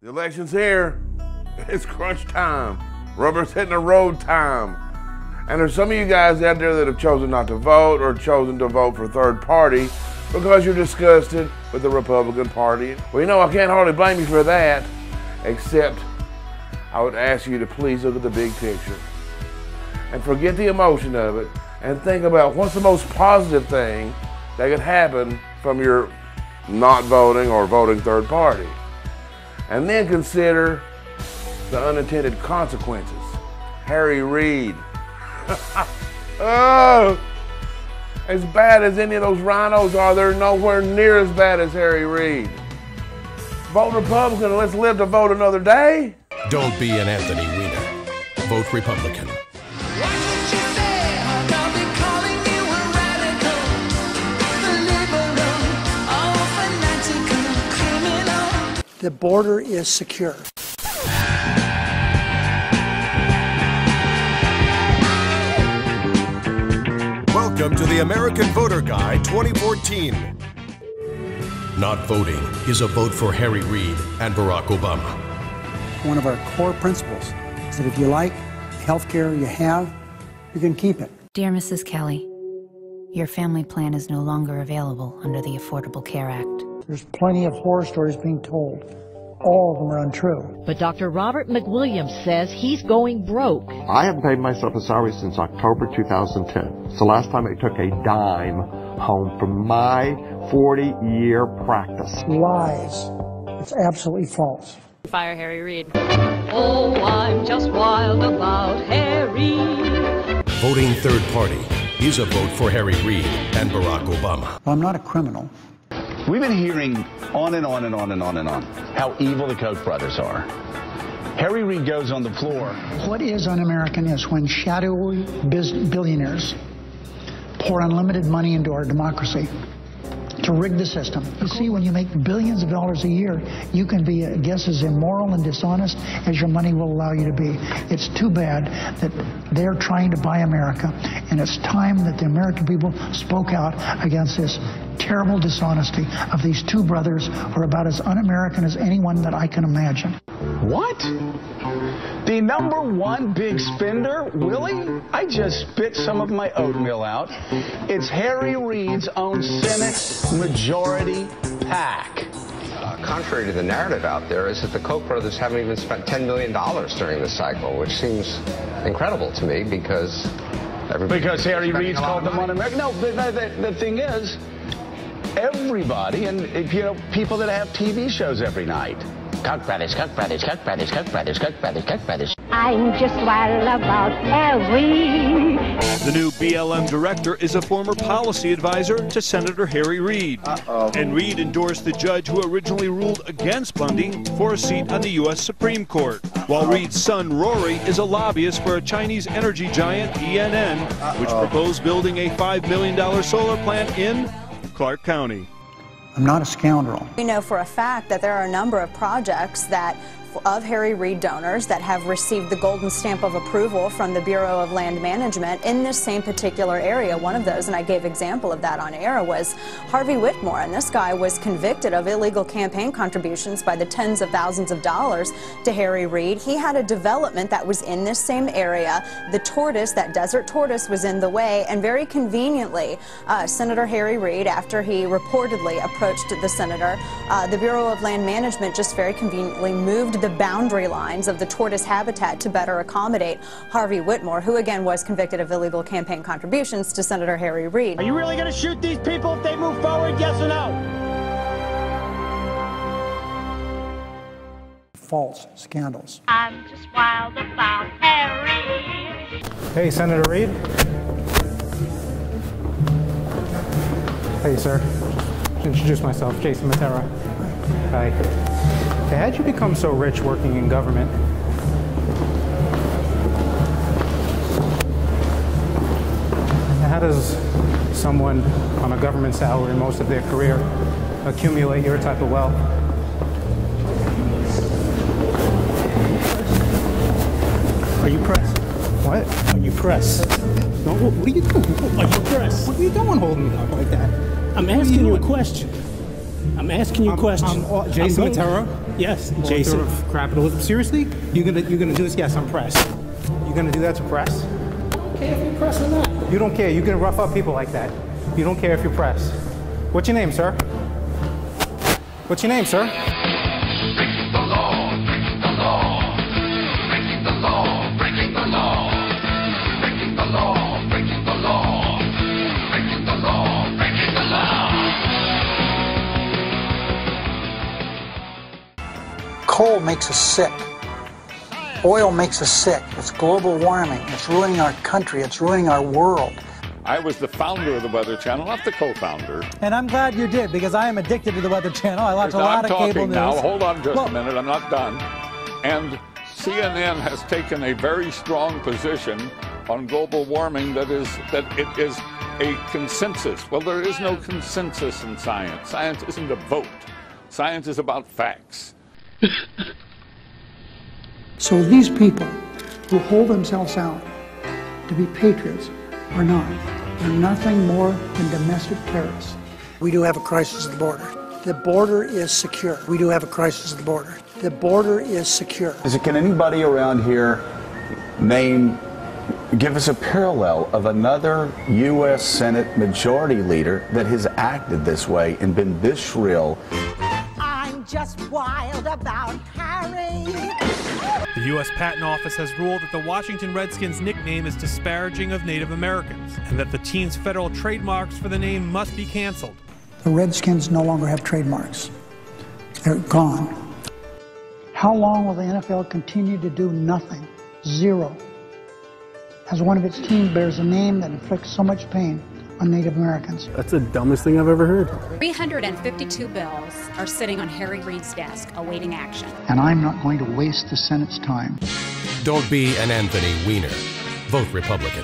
The election's here. It's crunch time. Rubber's hitting the road time. And there's some of you guys out there that have chosen not to vote or chosen to vote for third party because you're disgusted with the Republican Party. Well, you know, I can't hardly blame you for that, except I would ask you to please look at the big picture and forget the emotion of it and think about what's the most positive thing that could happen from your not voting or voting third party. And then consider the unintended consequences. Harry Reid. Oh, as bad as any of those rhinos are, they're nowhere near as bad as Harry Reid. Vote Republican and let's live to vote another day. Don't be an Anthony Weiner. Vote Republican. The border is secure. Welcome to the American Voter Guide 2014. Not voting is a vote for Harry Reid and Barack Obama. One of our core principles is that if you like the health care you have, you can keep it. Dear Mrs. Kelly, your family plan is no longer available under the Affordable Care Act. There's plenty of horror stories being told. All of them are untrue. But Dr. Robert McWilliams says he's going broke. I haven't paid myself a salary since October 2010. It's the last time I took a dime home from my 40-year practice. Lies. It's absolutely false. Fire Harry Reid. Oh, I'm just wild about Harry. Voting third party is a vote for Harry Reid and Barack Obama. I'm not a criminal. We've been hearing on and on and on and on and on how evil the Koch brothers are. Harry Reid goes on the floor. What is un-American is when shadowy billionaires pour unlimited money into our democracy to rig the system. You see, when you make billions of dollars a year, you can be, I guess, as immoral and dishonest as your money will allow you to be. It's too bad that they're trying to buy America, and it's time that the American people spoke out against this terrible dishonesty of these two brothers who are about as un-American as anyone that I can imagine. What? The #1 big spender? Willie? I just spit some of my oatmeal out. It's Harry Reid's own Senate Majority PAC. Contrary to the narrative out there is that the Koch brothers haven't even spent $10 million during this cycle, which seems incredible to me because Harry Reid's called them un-American. No, the thing is, everybody, and you know, people that have TV shows every night. Koch brothers, Koch brothers, Koch brothers, Koch brothers, Koch brothers, Koch brothers. I'm just wild about Harry. The new BLM director is a former policy advisor to Senator Harry Reid. And Reid endorsed the judge who originally ruled against Bundy for a seat on the U.S. Supreme Court. While Reid's son, Rory, is a lobbyist for a Chinese energy giant, ENN, which proposed building a $5 million solar plant in Clark County. I'm not a scoundrel. We know for a fact that there are a number of projects of Harry Reid donors that have received the golden stamp of approval from the Bureau of Land Management in this same particular area. One of those, and I gave example of that on air, was Harvey Whitmore, and this guy was convicted of illegal campaign contributions by the tens of thousands of dollars to Harry Reid. He had a development that was in this same area. The tortoise, that desert tortoise, was in the way, and very conveniently, Senator Harry Reid, after he reportedly approached the senator, the Bureau of Land Management just very conveniently moved the boundary lines of the tortoise habitat to better accommodate Harvey Whitmore, who again was convicted of illegal campaign contributions to Senator Harry Reid. Are you really going to shoot these people if they move forward, yes or no? False scandals. I'm just wild about Harry. Hey, Senator Reid. Hey, sir. Introduce myself, Jason Matera. Hi. Hey, how'd you become so rich working in government? How does someone on a government salary most of their career accumulate your type of wealth? Are you pressed? What? Are you pressed? No, what are you doing? Are you pressed? What are you doing holding me up like that? I'm asking you a question. I'm asking you a question. Jason Matera. Yes, Jason. Of capitalism. Seriously? You're gonna do this? Yes, I'm press. You're gonna do that to press? I don't care if you're press or not. You don't care. You can rough up people like that. You don't care if you're press. What's your name, sir? What's your name, sir? Breaking the law, breaking the law, breaking the law, breaking the law, breaking the law, breaking the law, breaking the law, breaking the law. Coal makes us sick. Oil makes us sick. It's global warming. It's ruining our country. It's ruining our world. I was the founder of the Weather Channel, not the co-founder. And I'm glad you did, because I am addicted to the Weather Channel. I watch a lot of cable news. Now, hold on just a minute, I'm not done. And CNN has taken a very strong position on global warming that it is a consensus. Well, there is no consensus in science. Science isn't a vote. Science is about facts. So these people who hold themselves out to be patriots are not. They're nothing more than domestic terrorists. We do have a crisis at the border. The border is secure. We do have a crisis at the border. The border is secure. Can anybody around here give us a parallel of another U.S. Senate Majority Leader that has acted this way and been this shrill? I'm just wild about Harry. The U.S. Patent Office has ruled that the Washington Redskins nickname is disparaging of Native Americans, and that the team's federal trademarks for the name must be canceled. The Redskins no longer have trademarks. They're gone. How long will the NFL continue to do nothing? Zero. As one of its teams bears a name that inflicts so much pain on Native Americans. That's the dumbest thing I've ever heard. 352 bills are sitting on Harry Reid's desk awaiting action. And I'm not going to waste the Senate's time. Don't be an Anthony Weiner. Vote Republican.